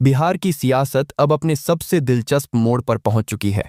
बिहार की सियासत अब अपने सबसे दिलचस्प मोड़ पर पहुंच चुकी है।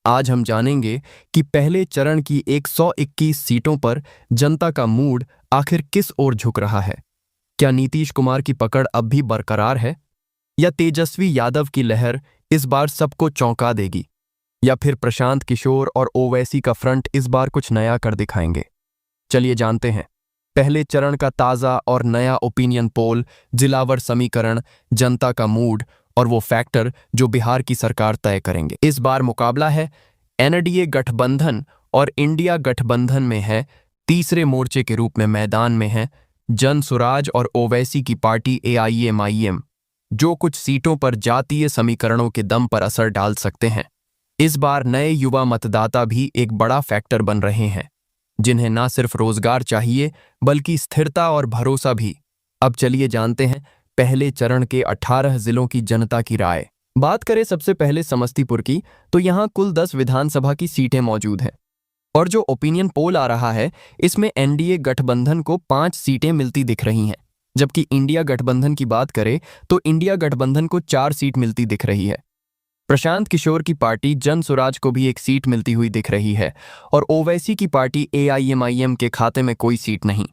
आज हम जानेंगे कि पहले चरण की 121 सीटों पर जनता का मूड आखिर किस ओर झुक रहा है। क्या नीतीश कुमार की पकड़ अब भी बरकरार है, या तेजस्वी यादव की लहर इस बार सबको चौंका देगी, या फिर प्रशांत किशोर और ओवैसी का फ्रंट इस बार कुछ नया कर दिखाएंगे। चलिए जानते हैं पहले चरण का ताजा और नया ओपिनियन पोल, जिलावार समीकरण, जनता का मूड और वो फैक्टर जो बिहार की सरकार तय करेंगे। इस बार मुकाबला है एनडीए गठबंधन और इंडिया गठबंधन में है। तीसरे मोर्चे के रूप में मैदान में है जन सुराज और ओवैसी की पार्टी एआईएमआईएम, जो कुछ सीटों पर जातीय समीकरणों के दम पर असर डाल सकते हैं। इस बार नए युवा मतदाता भी एक बड़ा फैक्टर बन रहे हैं, जिन्हें ना सिर्फ रोजगार चाहिए बल्कि स्थिरता और भरोसा भी। अब चलिए जानते हैं पहले चरण के 18 जिलों की जनता की राय। बात करें सबसे पहले समस्तीपुर की, तो यहाँ कुल 10 विधानसभा की सीटें मौजूद हैं और जो ओपिनियन पोल आ रहा है इसमें एनडीए गठबंधन को 5 सीटें मिलती दिख रही हैं, जबकि इंडिया गठबंधन की बात करें तो इंडिया गठबंधन को 4 सीट मिलती दिख रही है। प्रशांत किशोर की पार्टी जन सुराज को भी एक सीट मिलती हुई दिख रही है और ओवैसी की पार्टी एआईएमआईएम के खाते में कोई सीट नहीं।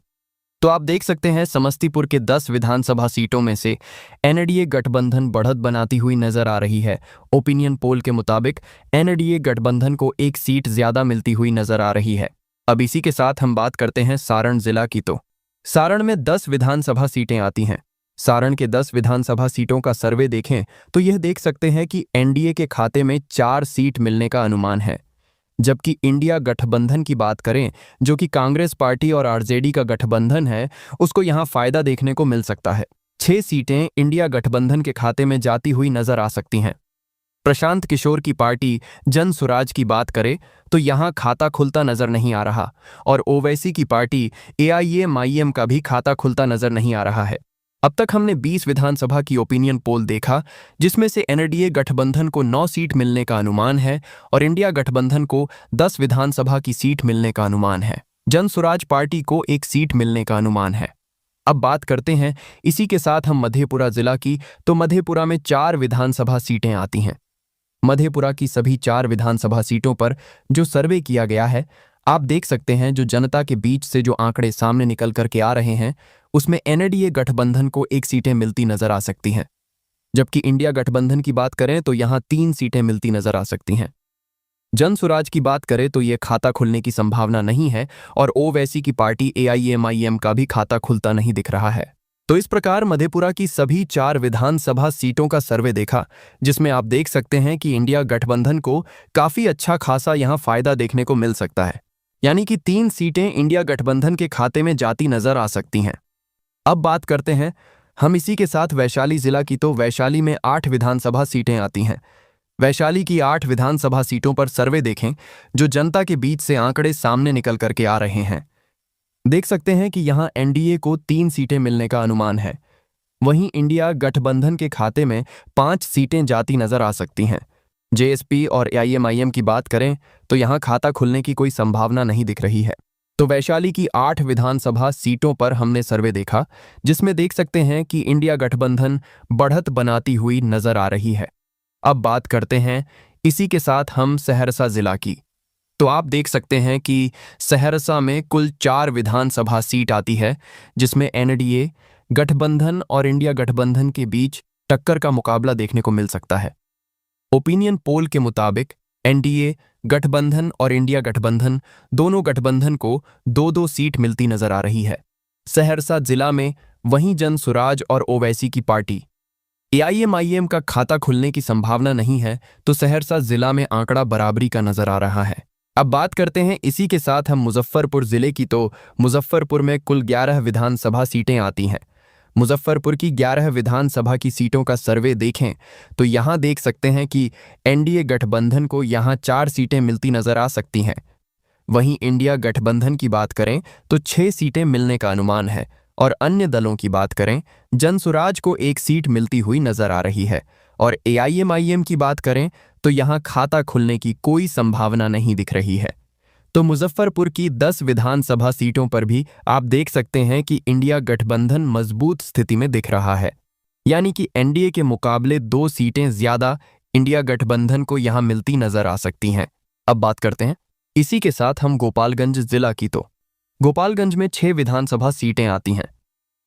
तो आप देख सकते हैं समस्तीपुर के 10 विधानसभा सीटों में से एनडीए गठबंधन बढ़त बनाती हुई नजर आ रही है। ओपिनियन पोल के मुताबिक एनडीए गठबंधन को एक सीट ज्यादा मिलती हुई नजर आ रही है। अब इसी के साथ हम बात करते हैं सारण जिला की। तो सारण में 10 विधानसभा सीटें आती हैं। सारण के 10 विधानसभा सीटों का सर्वे देखें तो यह देख सकते हैं कि एनडीए के खाते में 4 सीट मिलने का अनुमान है, जबकि इंडिया गठबंधन की बात करें, जो कि कांग्रेस पार्टी और आरजेडी का गठबंधन है, उसको यहां फायदा देखने को मिल सकता है। 6 सीटें इंडिया गठबंधन के खाते में जाती हुई नजर आ सकती हैं। प्रशांत किशोर की पार्टी जन सुराज की बात करें तो यहां खाता खुलता नजर नहीं आ रहा और ओवैसी की पार्टी एआईएमआईएम का भी खाता खुलता नजर नहीं आ रहा है। अब तक हमने 20 विधानसभा की ओपिनियन पोल देखा, जिसमें से एनडीए गठबंधन को 9 सीट मिलने का अनुमान है और इंडिया गठबंधन को 10 विधानसभा की सीट मिलने का अनुमान है। जन सुराज पार्टी को 1 सीट मिलने का अनुमान है। अब बात करते हैं इसी के साथ हम मधेपुरा जिला की। तो मधेपुरा में 4 विधानसभा सीटें आती हैं। मधेपुरा की सभी 4 विधानसभा सीटों पर जो सर्वे किया गया है, आप देख सकते हैं जो जनता के बीच से जो आंकड़े सामने निकल करके आ रहे हैं, उसमें एनडीए गठबंधन को 1 सीटें मिलती नजर आ सकती हैं, जबकि इंडिया गठबंधन की बात करें तो यहां 3 सीटें मिलती नजर आ सकती हैं। जन सुराज की बात करें तो यह खाता खुलने की संभावना नहीं है और ओवैसी की पार्टी एआईएमआईएम का भी खाता खुलता नहीं दिख रहा है। तो इस प्रकार मधेपुरा की सभी 4 विधानसभा सीटों का सर्वे देखा, जिसमें आप देख सकते हैं कि इंडिया गठबंधन को काफी अच्छा खासा यहां फायदा देखने को मिल सकता है, यानी कि 3 सीटें इंडिया गठबंधन के खाते में जाती नजर आ सकती हैं। अब बात करते हैं हम इसी के साथ वैशाली जिला की। तो वैशाली में 8 विधानसभा सीटें आती हैं। वैशाली की 8 विधानसभा सीटों पर सर्वे देखें, जो जनता के बीच से आंकड़े सामने निकल करके आ रहे हैं। देख सकते हैं कि यहां एनडीए को 3 सीटें मिलने का अनुमान है, वहीं इंडिया गठबंधन के खाते में 5 सीटें जाती नजर आ सकती हैं। जेएसपी और एआईएमआईएम की बात करें तो यहां खाता खुलने की कोई संभावना नहीं दिख रही है। तो वैशाली की 8 विधानसभा सीटों पर हमने सर्वे देखा, जिसमें देख सकते हैं कि इंडिया गठबंधन बढ़त बनाती हुई नजर आ रही है। अब बात करते हैं इसी के साथ हम सहरसा जिला की। तो आप देख सकते हैं कि सहरसा में कुल 4 विधानसभा सीट आती है, जिसमें एनडीए गठबंधन और इंडिया गठबंधन के बीच टक्कर का मुकाबला देखने को मिल सकता है। ओपिनियन पोल के मुताबिक एनडीए गठबंधन और इंडिया गठबंधन दोनों गठबंधन को 2-2 सीट मिलती नजर आ रही है सहरसा जिला में। वहीं जन सुराज और ओवैसी की पार्टी एआईएमआईएम का खाता खुलने की संभावना नहीं है, तो सहरसा जिला में आंकड़ा बराबरी का नजर आ रहा है। अब बात करते हैं इसी के साथ हम मुजफ्फरपुर जिले की। तो मुजफ्फरपुर में कुल 11 विधानसभा सीटें आती हैं। मुजफ्फरपुर की 11 विधानसभा की सीटों का सर्वे देखें तो यहां देख सकते हैं कि एनडीए गठबंधन को यहां 4 सीटें मिलती नजर आ सकती हैं। वहीं इंडिया गठबंधन की बात करें तो 6 सीटें मिलने का अनुमान है और अन्य दलों की बात करें, जनसुराज को 1 सीट मिलती हुई नजर आ रही है और एआईएमआईएम की बात करें तो यहां खाता खुलने की कोई संभावना नहीं दिख रही है। तो मुजफ्फरपुर की 10 विधानसभा सीटों पर भी आप देख सकते हैं कि इंडिया गठबंधन मजबूत स्थिति में दिख रहा है। यानी कि एनडीए के मुकाबले 2 सीटें ज्यादा इंडिया गठबंधन को यहां मिलती नजर आ सकती हैं। अब बात करते हैं इसी के साथ हम गोपालगंज जिला की। तो गोपालगंज में 6 विधानसभा सीटें आती हैं।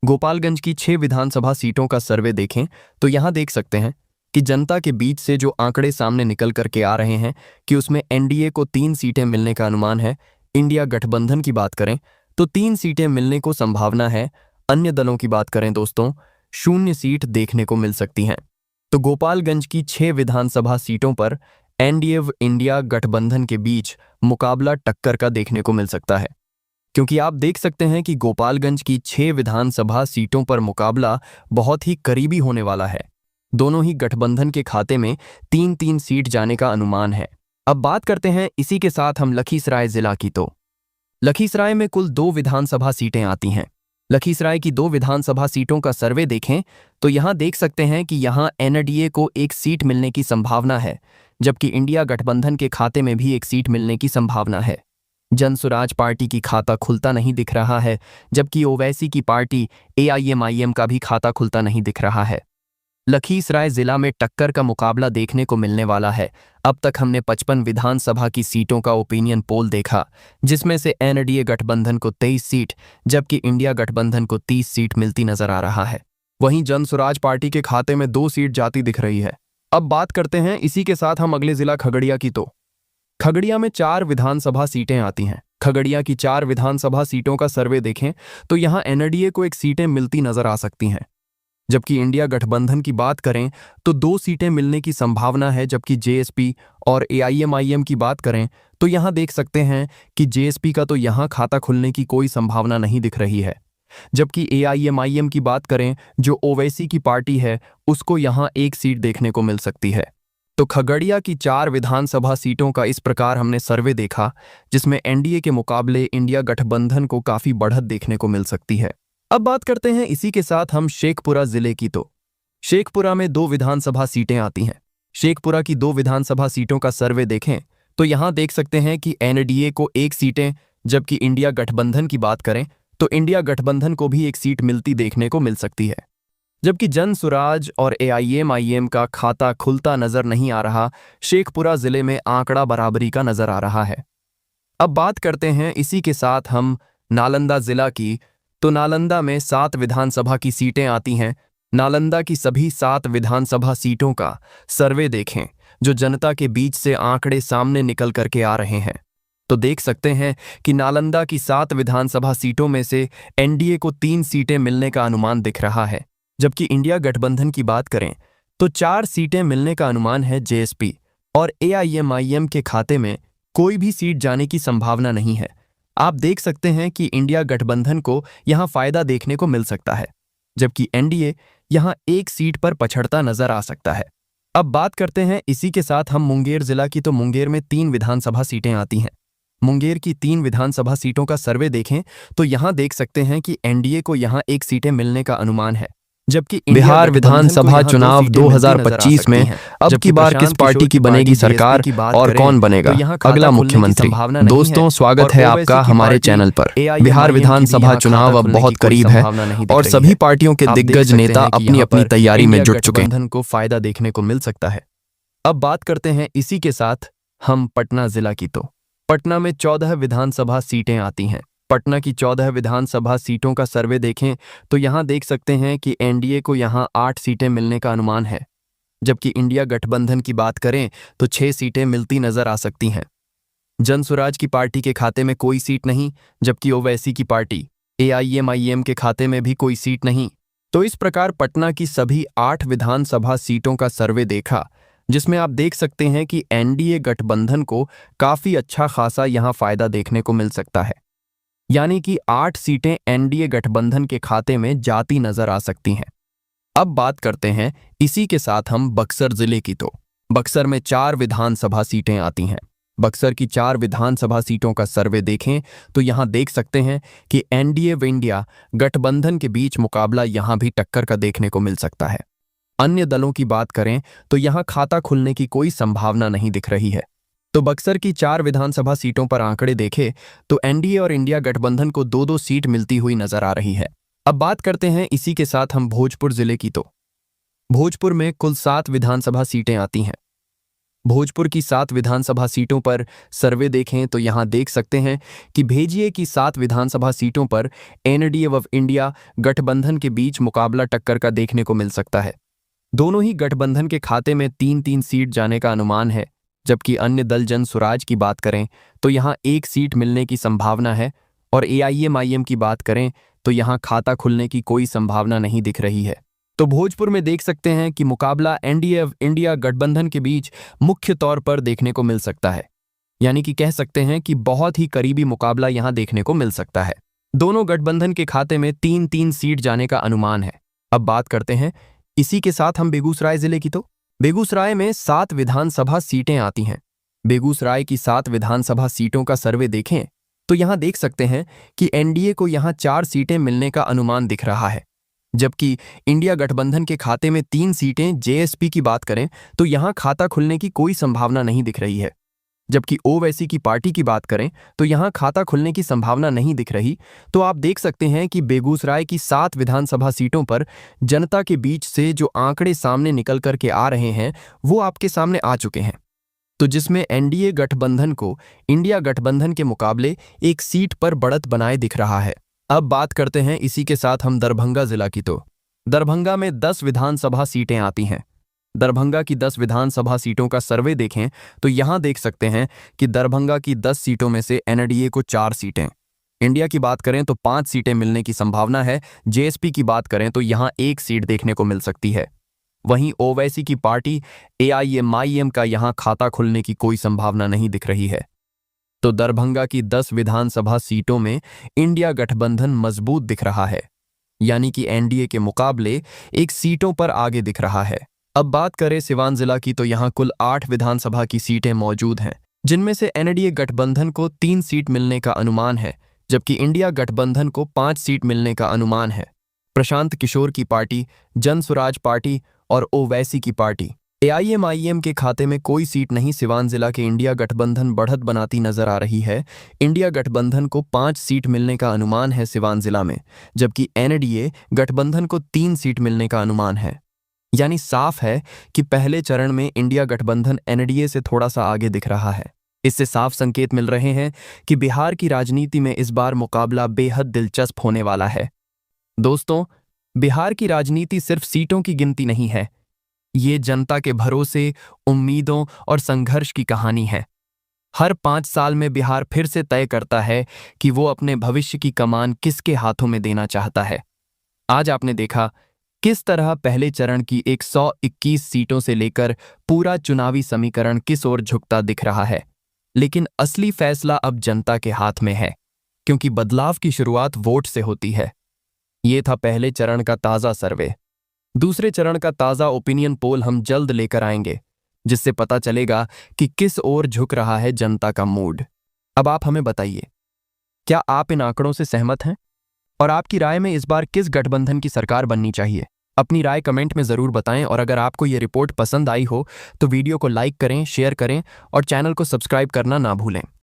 गोपालगंज की 6 विधानसभा सीटों का सर्वे देखें तो यहां देख सकते हैं कि जनता के बीच से जो आंकड़े सामने निकल करके आ रहे हैं कि उसमें एनडीए को 3 सीटें मिलने का अनुमान है। इंडिया गठबंधन की बात करें तो 3 सीटें मिलने को संभावना है। अन्य दलों की बात करें दोस्तों, 0 सीट देखने को मिल सकती हैं। तो गोपालगंज की 6 विधानसभा सीटों पर एनडीए व इंडिया गठबंधन के बीच मुकाबला टक्कर का देखने को मिल सकता है, क्योंकि आप देख सकते हैं कि गोपालगंज की 6 विधानसभा सीटों पर मुकाबला बहुत ही करीबी होने वाला है। दोनों ही गठबंधन के खाते में 3-3 सीट जाने का अनुमान है। अब बात करते हैं इसी के साथ हम लखीसराय जिला की। तो लखीसराय में कुल 2 विधानसभा सीटें आती हैं। लखीसराय की 2 विधानसभा सीटों का सर्वे देखें तो यहां देख सकते हैं कि यहां एनडीए को 1 सीट मिलने की संभावना है, जबकि इंडिया गठबंधन के खाते में भी 1 सीट मिलने की संभावना है। जनसुराज पार्टी की खाता खुलता नहीं दिख रहा है, जबकि ओवैसी की पार्टी एआईएमआईएम का भी खाता खुलता नहीं दिख रहा है। लखीसराय जिला में टक्कर का मुकाबला देखने को मिलने वाला है। अब तक हमने 55 विधानसभा की सीटों का ओपिनियन पोल देखा, जिसमें से एनडीए गठबंधन को 23 सीट जबकि इंडिया गठबंधन को 30 सीट मिलती नजर आ रहा है। वहीं जनसुराज पार्टी के खाते में 2 सीट जाती दिख रही है। अब बात करते हैं इसी के साथ हम अगले जिला खगड़िया की। तो खगड़िया में 4 विधानसभा सीटें आती हैं। खगड़िया की 4 विधानसभा सीटों का सर्वे देखें तो यहां एनडीए को 1 सीटें मिलती नजर आ सकती हैं, जबकि इंडिया गठबंधन की बात करें तो 2 सीटें मिलने की संभावना है। जबकि जेएसपी और एआईएमआईएम की बात करें तो यहां देख सकते हैं कि जेएसपी का तो यहां खाता खुलने की कोई संभावना नहीं दिख रही है, जबकि एआईएमआईएम की बात करें जो ओवैसी की पार्टी है उसको यहां 1 सीट देखने को मिल सकती है। तो खगड़िया की 4 विधानसभा सीटों का इस प्रकार हमने सर्वे देखा, जिसमें एनडीए के मुकाबले इंडिया गठबंधन को काफी बढ़त देखने को मिल सकती है। अब बात करते हैं इसी के साथ हम शेखपुरा जिले की। तो शेखपुरा में 2 विधानसभा सीटें आती हैं। शेखपुरा की 2 विधानसभा सीटों का सर्वे देखें तो यहां देख सकते हैं कि एनडीए को 1 सीटें, जबकि इंडिया गठबंधन की बात करें तो इंडिया गठबंधन को भी 1 सीट मिलती देखने को मिल सकती है। जबकि जनसुराज और एआईएमआईएम का खाता खुलता नजर नहीं आ रहा। शेखपुरा जिले में आंकड़ा बराबरी का नजर आ रहा है। अब बात करते हैं इसी के साथ हम नालंदा जिला की। तो नालंदा में 7 विधानसभा की सीटें आती हैं। नालंदा की सभी 7 विधानसभा सीटों का सर्वे देखें जो जनता के बीच से आंकड़े सामने निकल करके आ रहे हैं, तो देख सकते हैं कि नालंदा की 7 विधानसभा सीटों में से एनडीए को 3 सीटें मिलने का अनुमान दिख रहा है, जबकि इंडिया गठबंधन की बात करें तो 4 सीटें मिलने का अनुमान है। जेएसपी और एआईएमआईएम के खाते में कोई भी सीट जाने की संभावना नहीं है। आप देख सकते हैं कि इंडिया गठबंधन को यहां फायदा देखने को मिल सकता है, जबकि एनडीए यहां 1 सीट पर पछड़ता नजर आ सकता है। अब बात करते हैं इसी के साथ हम मुंगेर जिला की। तो मुंगेर में 3 विधानसभा सीटें आती हैं। मुंगेर की 3 विधानसभा सीटों का सर्वे देखें तो यहां देख सकते हैं कि एनडीए को यहां 1 सीटें मिलने का अनुमान है, जबकि बिहार विधानसभा चुनाव 2025 में अब की बार किस पार्टी की बनेगी सरकार और कौन बनेगा अगला मुख्यमंत्री? दोस्तों, स्वागत है आपका हमारे चैनल पर। बिहार विधानसभा चुनाव अब बहुत करीब है और सभी पार्टियों के दिग्गज नेता अपनी अपनी तैयारी में जुट चुके हैं। को फायदा देखने को मिल सकता है। अब बात करते हैं इसी के साथ हम पटना जिला की। तो पटना में 14 विधानसभा सीटें आती हैं। पटना की 14 विधानसभा सीटों का सर्वे देखें तो यहां देख सकते हैं कि एनडीए को यहां 8 सीटें मिलने का अनुमान है, जबकि इंडिया गठबंधन की बात करें तो 6 सीटें मिलती नजर आ सकती हैं। जनसुराज की पार्टी के खाते में कोई सीट नहीं, जबकि ओवैसी की पार्टी एआईएमआईएम के खाते में भी कोई सीट नहीं। तो इस प्रकार पटना की सभी 8 विधानसभा सीटों का सर्वे देखा, जिसमें आप देख सकते हैं कि एनडीए गठबंधन को काफी अच्छा खासा यहां फायदा देखने को मिल सकता है, यानी कि 8 सीटें एनडीए गठबंधन के खाते में जाती नजर आ सकती हैं। अब बात करते हैं इसी के साथ हम बक्सर जिले की। तो बक्सर में 4 विधानसभा सीटें आती हैं। बक्सर की 4 विधानसभा सीटों का सर्वे देखें तो यहां देख सकते हैं कि एनडीए व इंडिया गठबंधन के बीच मुकाबला यहां भी टक्कर का देखने को मिल सकता है। अन्य दलों की बात करें तो यहां खाता खुलने की कोई संभावना नहीं दिख रही है। तो बक्सर की 4 विधानसभा सीटों पर आंकड़े देखें तो एनडीए और इंडिया गठबंधन को 2-2 सीट मिलती हुई नजर आ रही है। अब बात करते हैं इसी के साथ हम भोजपुर जिले की। तो भोजपुर में कुल 7 विधानसभा सीटें आती हैं। भोजपुर की 7 विधानसभा सीटों पर सर्वे देखें तो यहां देख सकते हैं कि भेजिए की 7 विधानसभा सीटों पर एनडीए व इंडिया गठबंधन के बीच मुकाबला टक्कर का देखने को मिल सकता है। दोनों ही गठबंधन के खाते में 3-3 सीट जाने का अनुमान है, जबकि अन्य दल जन स्वराज की बात करें तो यहां 1 सीट मिलने की संभावना है और एआईएमआईएम की बात करें तो यहां खाता खुलने की कोई संभावना नहीं दिख रही है। तो भोजपुर में देख सकते हैं कि मुकाबला एनडीए इंडिया गठबंधन के बीच मुख्य तौर पर देखने को मिल सकता है, यानी कि कह सकते हैं कि बहुत ही करीबी मुकाबला यहां देखने को मिल सकता है। दोनों गठबंधन के खाते में 3-3 सीट जाने का अनुमान है। अब बात करते हैं इसी के साथ हम बेगूसराय जिले की। तो बेगूसराय में 7 विधानसभा सीटें आती हैं। बेगूसराय की 7 विधानसभा सीटों का सर्वे देखें तो यहां देख सकते हैं कि एनडीए को यहां 4 सीटें मिलने का अनुमान दिख रहा है, जबकि इंडिया गठबंधन के खाते में 3 सीटें। जेएसपी की बात करें तो यहां खाता खुलने की कोई संभावना नहीं दिख रही है, जबकि ओवैसी की पार्टी की बात करें तो यहां खाता खुलने की संभावना नहीं दिख रही। तो आप देख सकते हैं कि बेगूसराय की 7 विधानसभा सीटों पर जनता के बीच से जो आंकड़े सामने निकल करके आ रहे हैं वो आपके सामने आ चुके हैं, तो जिसमें एनडीए गठबंधन को इंडिया गठबंधन के मुकाबले 1 सीट पर बढ़त बनाए दिख रहा है। अब बात करते हैं इसी के साथ हम दरभंगा जिला की। तो दरभंगा में 10 विधानसभा सीटें आती हैं। दरभंगा की 10 विधानसभा सीटों का सर्वे देखें तो यहां देख सकते हैं कि दरभंगा की 10 सीटों में से एनडीए को 4 सीटें, इंडिया की बात करें तो 5 सीटें मिलने की संभावना है। जेएसपी की बात करें तो यहां 1 सीट देखने को मिल सकती है। वहीं ओवैसी की पार्टी एआईएमआईएम का यहां खाता खुलने की कोई संभावना नहीं दिख रही है। तो दरभंगा की 10 विधानसभा सीटों में इंडिया गठबंधन मजबूत दिख रहा है, यानी कि एनडीए के मुकाबले 1 सीटों पर आगे दिख रहा है। अब बात करें सिवान जिला की। तो यहां कुल 8 विधानसभा की सीटें मौजूद हैं, जिनमें से एनडीए गठबंधन को 3 सीट मिलने का अनुमान है, जबकि इंडिया गठबंधन को 5 सीट मिलने का अनुमान है। प्रशांत किशोर की पार्टी, जन स्वराज पार्टी और ओवैसी की पार्टी एआईएमआईएम के खाते में कोई सीट नहीं। सिवान जिला के इंडिया गठबंधन बढ़त बनाती नजर आ रही है। इंडिया गठबंधन को 5 सीट मिलने का अनुमान है सिवान जिला में, जबकि एनडीए गठबंधन को 3 सीट मिलने का अनुमान है। यानी साफ है कि पहले चरण में इंडिया गठबंधन एनडीए से थोड़ा सा आगे दिख रहा है। इससे साफ संकेत मिल रहे हैं कि बिहार की राजनीति में इस बार मुकाबला बेहद दिलचस्प होने वाला है। दोस्तों, बिहार की राजनीति सिर्फ सीटों की गिनती नहीं है, ये जनता के भरोसे, उम्मीदों और संघर्ष की कहानी है। हर 5 साल में बिहार फिर से तय करता है कि वो अपने भविष्य की कमान किसके हाथों में देना चाहता है। आज आपने देखा किस तरह पहले चरण की 121 सीटों से लेकर पूरा चुनावी समीकरण किस ओर झुकता दिख रहा है, लेकिन असली फैसला अब जनता के हाथ में है, क्योंकि बदलाव की शुरुआत वोट से होती है। ये था पहले चरण का ताज़ा सर्वे। दूसरे चरण का ताज़ा ओपिनियन पोल हम जल्द लेकर आएंगे, जिससे पता चलेगा कि किस ओर झुक रहा है जनता का मूड। अब आप हमें बताइए, क्या आप इन आंकड़ों से सहमत हैं? और आपकी राय में इस बार किस गठबंधन की सरकार बननी चाहिए? अपनी राय कमेंट में ज़रूर बताएं। और अगर आपको ये रिपोर्ट पसंद आई हो तो वीडियो को लाइक करें, शेयर करें और चैनल को सब्सक्राइब करना ना भूलें।